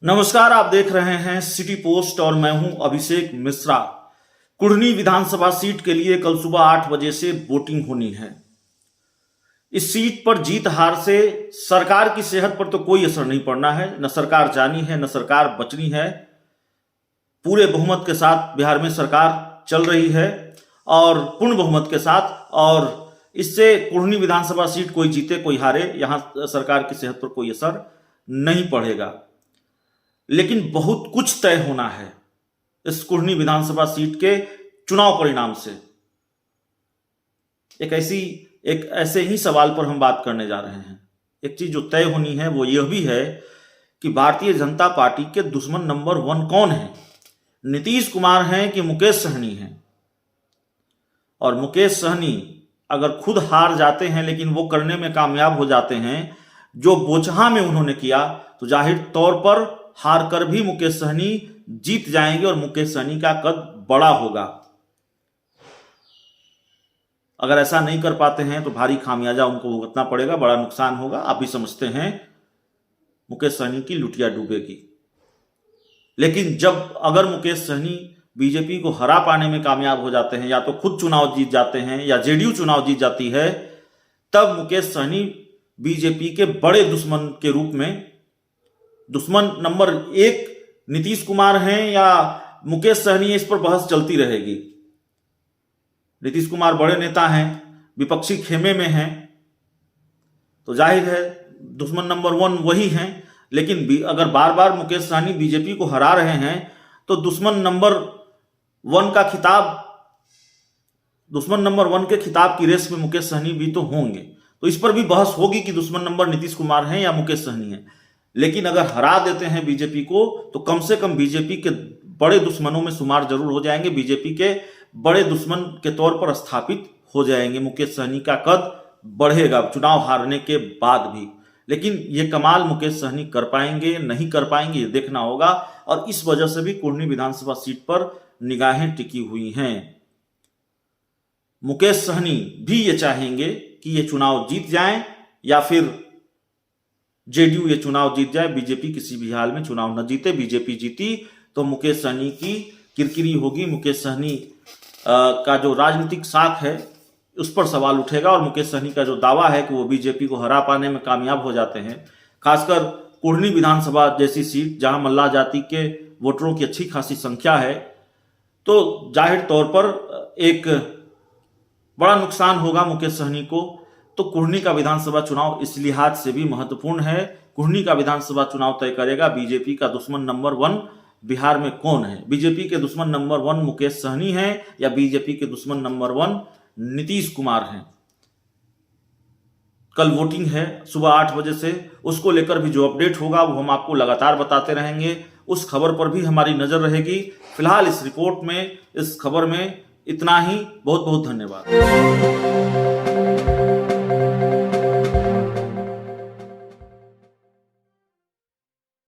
नमस्कार, आप देख रहे हैं सिटी पोस्ट और मैं हूं अभिषेक मिश्रा। कुढ़नी विधानसभा सीट के लिए कल सुबह 8 बजे से वोटिंग होनी है। इस सीट पर जीत हार से सरकार की सेहत पर तो कोई असर नहीं पड़ना है। न सरकार जानी है, न सरकार बचनी है। पूरे बहुमत के साथ बिहार में सरकार चल रही है और पूर्ण बहुमत के साथ, और इससे कुढ़नी विधानसभा सीट कोई जीते कोई हारे, यहां सरकार की सेहत पर कोई असर नहीं पड़ेगा। लेकिन बहुत कुछ तय होना है इस कुढ़नी विधानसभा सीट के चुनाव परिणाम से। एक ऐसे ही सवाल पर हम बात करने जा रहे हैं। एक चीज जो तय होनी है वो यह भी है कि भारतीय जनता पार्टी के दुश्मन नंबर 1 कौन है। नीतीश कुमार हैं कि मुकेश सहनी हैं। और मुकेश सहनी अगर खुद हार जाते हैं लेकिन वो करने में कामयाब हो जाते हैं जो बोचहा में उन्होंने किया, तो जाहिर तौर पर हार कर भी मुकेश सहनी जीत जाएंगे और मुकेश सहनी का कद बड़ा होगा। अगर ऐसा नहीं कर पाते हैं तो भारी खामियाजा उनको भुगतना पड़ेगा, बड़ा नुकसान होगा। आप भी समझते हैं मुकेश सहनी की लुटिया डूबेगी। लेकिन अगर मुकेश सहनी बीजेपी को हरा पाने में कामयाब हो जाते हैं, या तो खुद चुनाव जीत जाते हैं या जेडीयू चुनाव जीत जाती है, तब मुकेश सहनी बीजेपी के बड़े दुश्मन के रूप में, दुश्मन नंबर 1 नीतीश कुमार हैं या मुकेश सहनी, इस पर बहस चलती रहेगी। नीतीश कुमार बड़े नेता हैं, विपक्षी खेमे में हैं, तो जाहिर है दुश्मन नंबर 1 वही हैं। लेकिन अगर बार बार मुकेश सहनी बीजेपी को हरा रहे हैं तो दुश्मन नंबर 1 के खिताब की रेस में मुकेश सहनी भी तो होंगे। तो इस पर भी बहस होगी कि दुश्मन नंबर नीतीश कुमार हैं या मुकेश सहनी हैं। लेकिन अगर हरा देते हैं बीजेपी को तो कम से कम बीजेपी के बड़े दुश्मनों में शुमार जरूर हो जाएंगे, बीजेपी के बड़े दुश्मन के तौर पर स्थापित हो जाएंगे। मुकेश सहनी का कद बढ़ेगा चुनाव हारने के बाद भी। लेकिन यह कमाल मुकेश सहनी कर पाएंगे नहीं कर पाएंगे, ये देखना होगा। और इस वजह से भी कुढ़नी विधानसभा सीट पर निगाहें टिकी हुई हैं। मुकेश सहनी भी ये चाहेंगे कि ये चुनाव जीत जाएं या फिर जेडीयू ये चुनाव जीत जाए, बीजेपी किसी भी हाल में चुनाव न जीते। बीजेपी जीती तो मुकेश सहनी की किरकिरी होगी। मुकेश सहनी का जो राजनीतिक साख है उस पर सवाल उठेगा, और मुकेश सहनी का जो दावा है कि वो बीजेपी को हरा पाने में कामयाब हो जाते हैं, खासकर कुढ़नी विधानसभा जैसी सीट जहां मल्लाह जाति के वोटरों की अच्छी खासी संख्या है, तो जाहिर तौर पर एक बड़ा नुकसान होगा मुकेश सहनी को। तो कुढ़नी का विधानसभा चुनाव इस लिहाज से भी महत्वपूर्ण है। कुढ़नी का विधानसभा चुनाव तय करेगा बीजेपी का दुश्मन नंबर 1 बिहार में कौन है। बीजेपी के दुश्मन नंबर 1 मुकेश सहनी है या बीजेपी के दुश्मन नंबर 1 नीतीश कुमार हैं। कल वोटिंग है सुबह 8 बजे से। उसको लेकर भी जो अपडेट होगा वो हम आपको लगातार बताते रहेंगे। उस खबर पर भी हमारी नजर रहेगी। फिलहाल इस रिपोर्ट में, इस खबर में इतना ही। बहुत बहुत धन्यवाद।